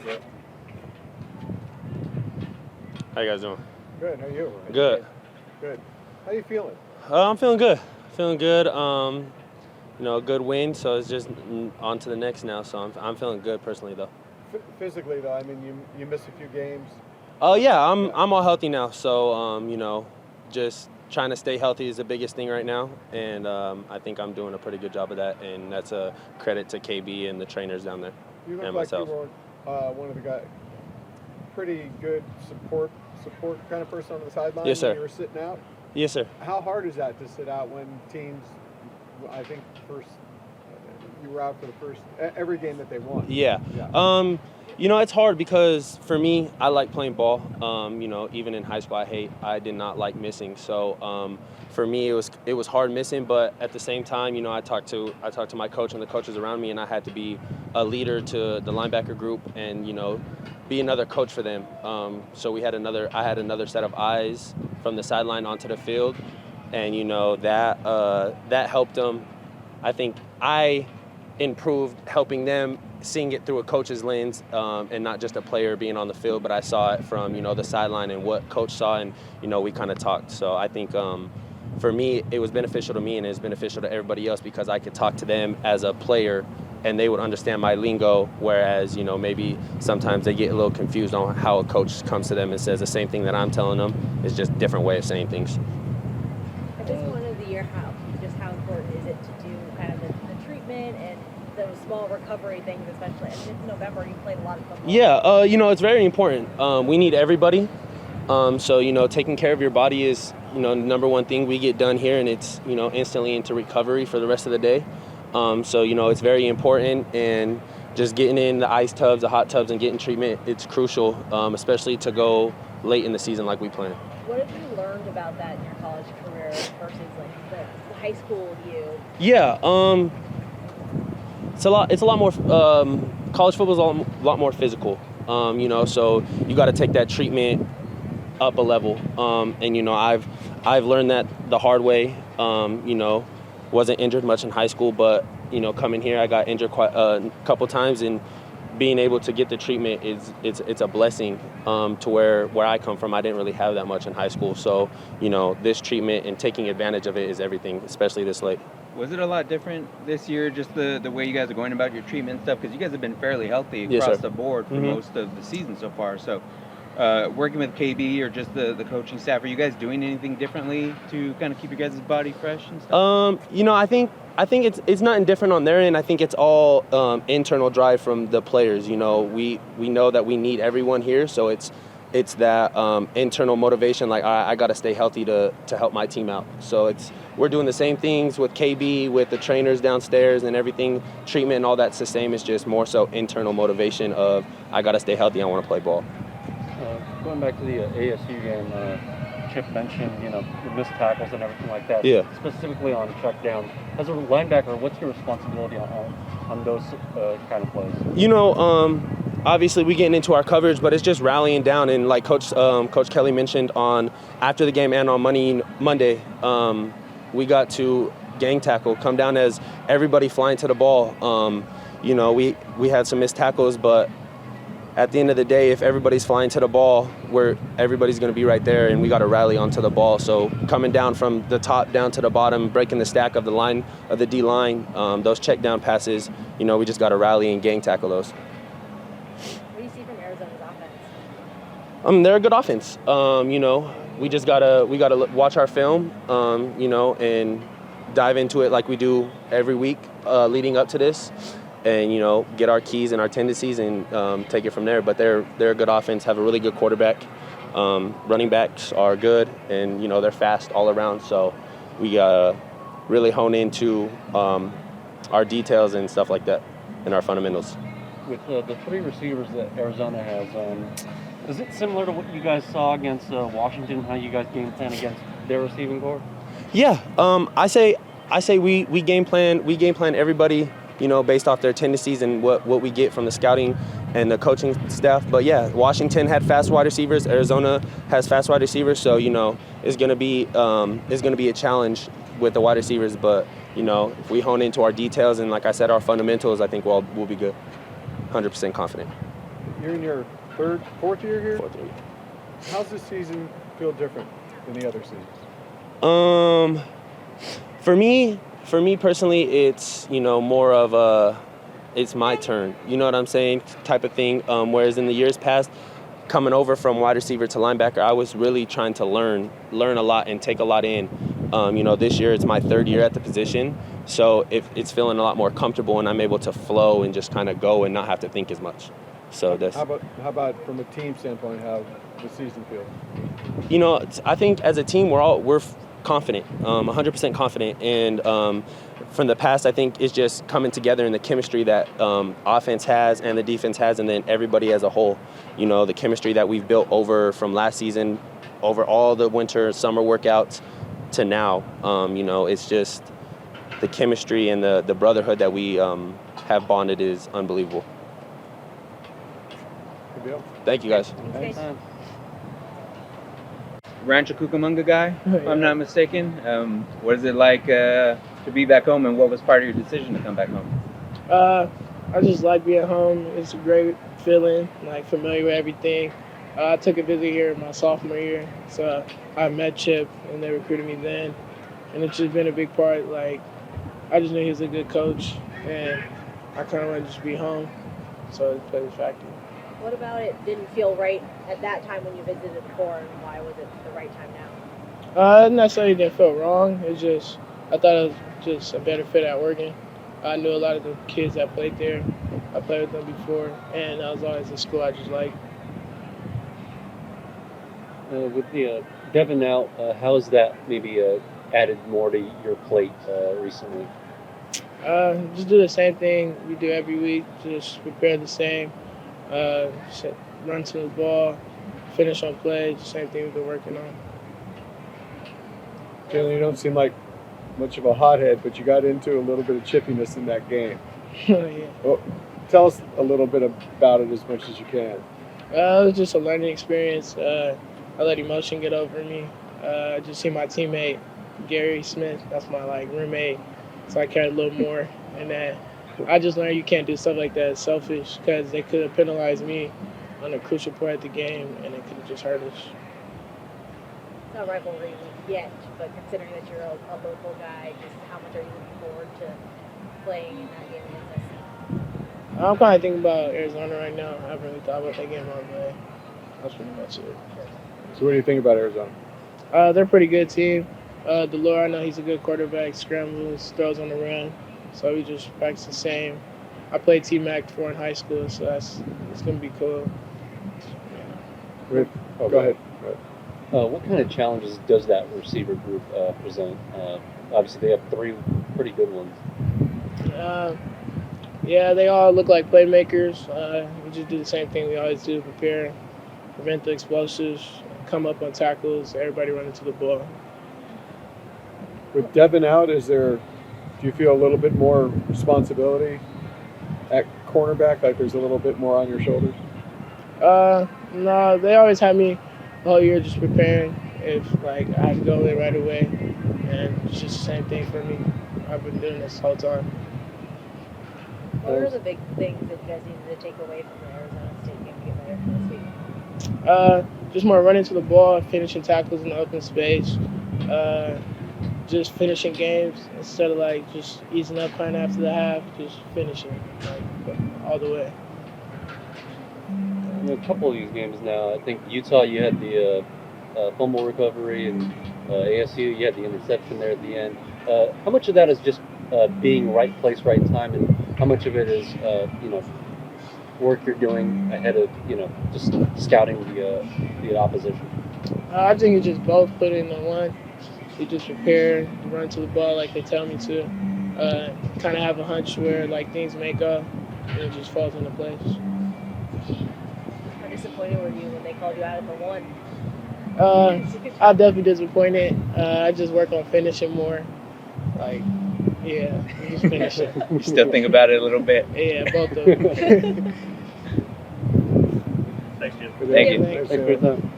Yeah. How you guys doing? Good. How are you? Good. Good. How you feeling? I'm feeling good. Feeling good. A good win, so it's just on to the next now. So I'm feeling good personally though. Physically, though, I mean, you missed a few games. Oh yeah, I'm all healthy now. So just trying to stay healthy is the biggest thing right now, and I think I'm doing a pretty good job of that, and that's a credit to KB and the trainers down there You look and like myself. you were one of the guys, pretty good support kind of person on the sideline. Yes, sir. When you were sitting out. Yes, sir. How hard is that to sit out when teams? I think you were out for the first every game that they won. Yeah. It's hard because for me, I like playing ball. Even in high school, I did not like missing. So for me, it was hard missing. But at the same time, I talked to my coach and the coaches around me, and I had to be a leader to the linebacker group and be another coach for them. So I had another set of eyes from the sideline onto the field, and that helped them. I think I improved helping them seeing it through a coach's lens and not just a player being on the field, but I saw it from the sideline and what coach saw, and we kind of talked. So I think for me it was beneficial to me, and it's beneficial to everybody else because I could talk to them as a player and they would understand my lingo, whereas maybe sometimes they get a little confused on how a coach comes to them and says the same thing that I'm telling them. It's just a different way of saying things. At this point of the year, how important is it to do kind of the treatment and those small recovery things, especially? I mean, it's November, you played a lot of football. Yeah, it's very important. We need everybody. So taking care of your body is, number one thing we get done here, and it's, instantly into recovery for the rest of the day. So it's very important, and just getting in the ice tubs, the hot tubs, and getting treatment, it's crucial, especially to go late in the season like we plan. What have you learned about that in your college career versus like the high school you? Yeah, it's a lot more. College football is a lot more physical. So you got to take that treatment up a level. And I've learned that the hard way. Wasn't injured much in high school, but coming here, I got injured quite a couple times, and being able to get the treatment it's a blessing. To where I come from, I didn't really have that much in high school. So this treatment and taking advantage of it is everything, especially this late. Was it a lot different this year, just the way you guys are going about your treatment and stuff? Because you guys have been fairly healthy across Yes, sir. the board for most of the season so far. So working with KB or just the coaching staff, are you guys doing anything differently to kind of keep your guys' body fresh and stuff? I think it's not indifferent on their end. I think it's all internal drive from the players. We know that we need everyone here, so it's that internal motivation. Like I got to stay healthy to help my team out. So we're doing the same things with KB, with the trainers downstairs and everything. Treatment and all that's the same. It's just more so internal motivation of I got to stay healthy. I want to play ball. Going back to the ASU game, Chip mentioned, the missed tackles and everything like that. Yeah. Specifically on check down. As a linebacker, what's your responsibility on those kind of plays? Obviously we getting into our coverage, but it's just rallying down. And like Coach Kelly mentioned after the game and on Monday, we got to gang tackle, come down as everybody flying to the ball. We had some missed tackles, but at the end of the day, if everybody's flying to the ball, everybody's going to be right there, and we got to rally onto the ball. So coming down from the top down to the bottom, breaking the stack of the line of the D line, those check down passes, we just got to rally and gang tackle those. What do you see from Arizona's offense? They're a good offense. We just gotta watch our film, and dive into it like we do every week leading up to this. And get our keys and our tendencies and take it from there. But they're a good offense, have a really good quarterback. Running backs are good, and they're fast all around. So we gotta really hone into our details and stuff like that, and our fundamentals. With the three receivers that Arizona has, is it similar to what you guys saw against Washington? How you guys game plan against their receiving core? Yeah, I say we game plan everybody. Based off their tendencies and what we get from the scouting and the coaching staff. But yeah, Washington had fast wide receivers. Arizona has fast wide receivers. So it's gonna be a challenge with the wide receivers. But if we hone into our details and like I said, our fundamentals, I think we'll be good. 100% confident. You're in your fourth year here. Fourth year. How's this season feel different than the other seasons? For me personally, it's more of it's my turn. You know what I'm saying? Type of thing. Whereas in the years past, coming over from wide receiver to linebacker, I was really trying to learn a lot and take a lot in. This year it's my third year at the position, so it's feeling a lot more comfortable, and I'm able to flow and just kind of go and not have to think as much. So that's. How about from a team standpoint, how the season feels? I think as a team we're confident, 100% confident, and from the past I think it's just coming together in the chemistry that offense has and the defense has, and then everybody as a whole. The chemistry that we've built over from last season, over all the winter, summer workouts to now. It's just the chemistry and the brotherhood that we have bonded is unbelievable. Good deal. Thank you guys. Thanks, guys. Rancho Cucamonga guy, if I'm not mistaken. What is it like to be back home, and what was part of your decision to come back home? I just like being home. It's a great feeling, like familiar with everything. I took a visit here my sophomore year, so I met Chip and they recruited me then, and it's just been a big part. Like, I just knew he was a good coach, and I kind of wanted to just be home, so it played a factor. What about it didn't feel right at that time when you visited before, and why was it the right time now? Not saying it didn't feel wrong. It's just I thought it was just a better fit at Oregon. I knew a lot of the kids that played there. I played with them before, and I was always in school I just liked. With the Devin out, how has that maybe added more to your plate recently? Just do the same thing we do every week. Just prepare the same. Run to the ball, finish on plays. The same thing we've been working on. Jalen, you don't seem like much of a hothead, but you got into a little bit of chippiness in that game. Yeah. Well, tell us a little bit about it as much as you can. It was just a learning experience. I let emotion get over me. I just see my teammate, Gary Smith, that's my roommate, so I cared a little more. And then I just learned you can't do stuff like that. It's selfish, because they could have penalized me on a crucial part of the game, and it could have just hurt us. It's not rivalry yet, but considering that you're a local guy, just how much are you looking forward to playing in that game against SC? I'm kind of thinking about Arizona right now. I haven't really thought about that game all the way. That's pretty much it. So what do you think about Arizona? They're a pretty good team. Delore, I know he's a good quarterback, scrambles, throws on the run. So we just practice the same. I played T-Mac before in high school, so it's going to be cool. Go ahead. What kind of challenges does that receiver group present? Obviously, they have three pretty good ones. Yeah, they all look like playmakers. We just do the same thing we always do, prepare, prevent the explosives, come up on tackles, everybody running to the ball. With Devin out, do you feel a little bit more responsibility at cornerback, like there's a little bit more on your shoulders? No, they always have me the whole year just preparing if I have to go in right away, and it's just the same thing for me. I've been doing this whole time. What are the big things that you guys needed to take away from the Arizona State game to get better this week? Just more running to the ball, finishing tackles in the open space, just finishing games instead of just easing up kind of after the half, just finishing all the way. In a couple of these games now, I think Utah, you had the fumble recovery, and ASU, you had the interception there at the end. How much of that is just being right place, right time, and how much of it is work you're doing ahead of just scouting the opposition? I think it's just both put in the one. You just prepare, run to the ball like they tell me to. Kind of have a hunch where things may go, and it just falls into place. How disappointed were you when they called you out at the one? I'm definitely disappointed. I just work on finishing more. Just finishing. You still think about it a little bit? Yeah, both of them. Thank you. Thank you. Thanks. Thanks for your time.